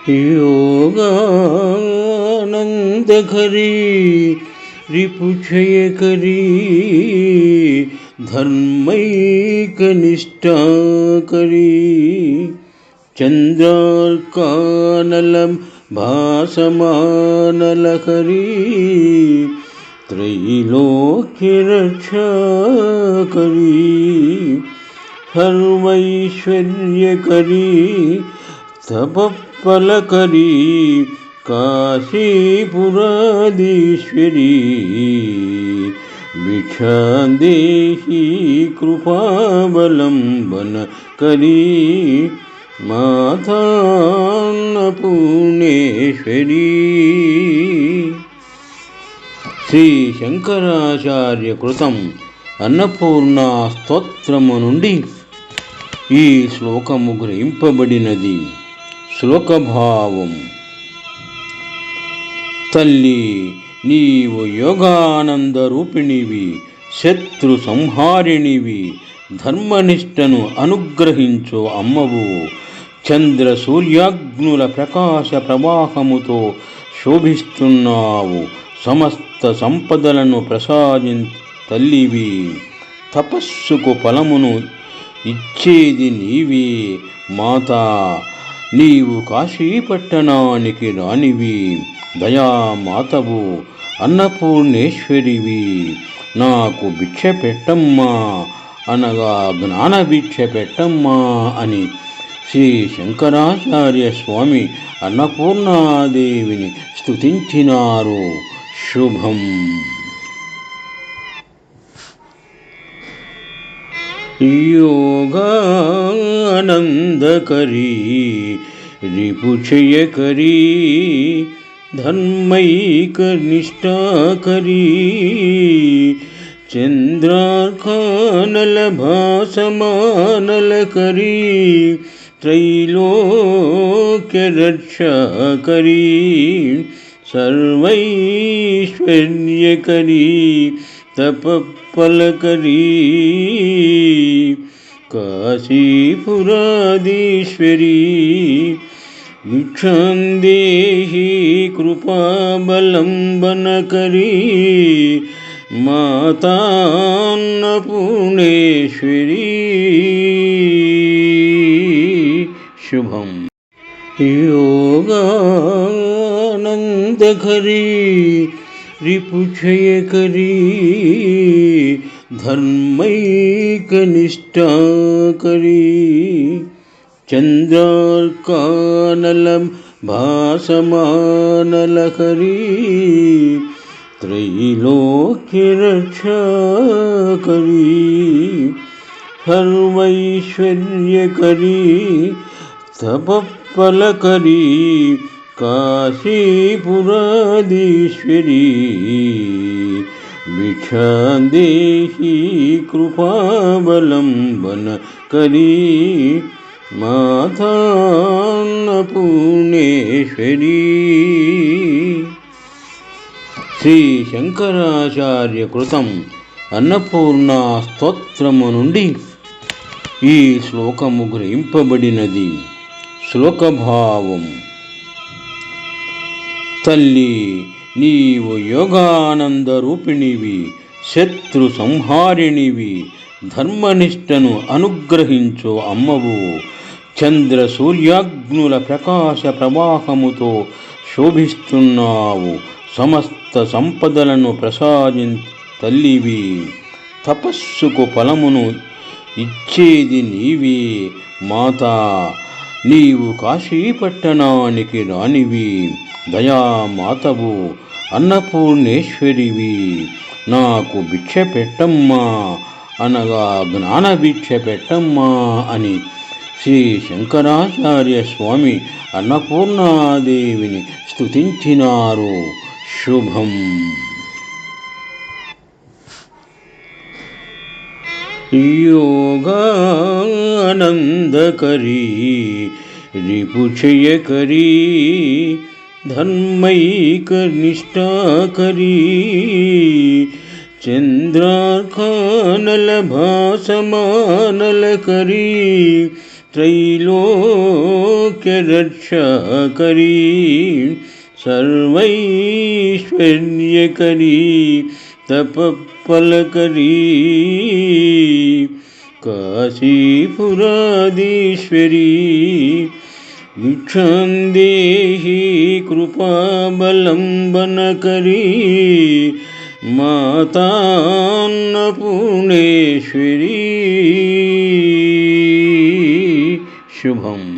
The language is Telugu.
योगानन्दकरी रिपुक्षयकरी धर्मैकनिष्ठाकरी चन्द्रार्कानलं भासमानलकरी त्रैलोक्यरक्षाकरी सर्वैश्वर्यकरी तपःफलकरी काशीपुराधीश्वरी भिक्षादेहि कृपावलम्बनकरी मातान्नपूर्णेश्वरी. శ్రీ శంకరాచార్య కృతం అన్నపూర్ణ స్తోత్రము నుండి ఈ శ్లోకము గ్రహింపబడినది. శ్లోకభావం. తల్లి, నీవు యోగానంద రూపిణివి, శత్రు సంహారిణివి, ధర్మనిష్టను అనుగ్రహించు అమ్మవు. చంద్ర సూర్యాగ్నుల ప్రకాశ ప్రవాహముతో శోభిస్తున్నావు. సమస్త సంపదలను తల్లివి. తపస్సుకు ఫలమును ఇచ్చేది నీవే మాతా. నీవు కాశీపట్టణానికి రాణివి, దయామాతవు, అన్నపూర్ణేశ్వరివి. నాకు భిక్ష పెట్టమ్మా అనగా జ్ఞాన భిక్ష పెట్టమ్మా అని శ్రీ శంకరాచార్య స్వామి అన్నపూర్ణాదేవిని స్తుతించినారు. శుభం. योगानन्दकरी रिपुक्षयकरी धर्मैकनिष्ठाकरी चन्द्रार्कानलभासमानलकरी त्रैलोक्यरक्षाकरी सर्वैश्वर्यकरी तपःफलकरी काशीपुराधीश्वरी भिक्षान्देहि कृपावलम्बनकरी मातान्नपूर्णेश्वरी. शुभम. योगानन्दकरी रिपुक्षयकरी धर्मैकनिष्ठाकरी चन्द्रार्कानलं भासमानलकरी त्रैलोक्यरक्षाकरी सर्वैश्वर्यकरी तपःफलकरी काशीपुराधीश्वरी भिक्षादेहि कृपावलम्बनकरी मातान्नपूर्णेश्वरी. శ్రీ శంకరాచార్య కృతం అన్నపూర్ణ స్తోత్రము నుండి ఈ శ్లోకము గ్రహింపబడినది. శ్లోకభావం. తల్లి, నీవు యోగానంద రూపిణివి, శత్రు సంహారిణివి, ధర్మనిష్టను అనుగ్రహించు అమ్మవు. చంద్ర సూర్యాగ్నుల ప్రకాశ ప్రవాహముతో శోభిస్తున్నావు. సమస్త సంపదలను తల్లివి. తపస్సుకు ఫలమును ఇచ్చేది నీవే మాతా. నీవు కాశీపట్టణానికి రాణివి, దయామాతవు, అన్నపూర్ణేశ్వరివి. నాకు భిక్ష పెట్టమ్మా అనగా జ్ఞాన భిక్ష పెట్టమ్మా అని శ్రీ శంకరాచార్య స్వామి అన్నపూర్ణాదేవిని స్తుతించినారు. శుభం. योगानन्दकरी रिपुक्षयकरी धर्मैकनिष्ठाकरी चन्द्रार्कानलभासमानलकरी त्रैलोक्यरक्षाकरी सर्वैश्वर्यकरी तपःफलकरी काशीपुराधीश्वरी भिक्षां देहि कृपावलम्बनकरी मातान्नपूर्णेश्वरी शुभम्।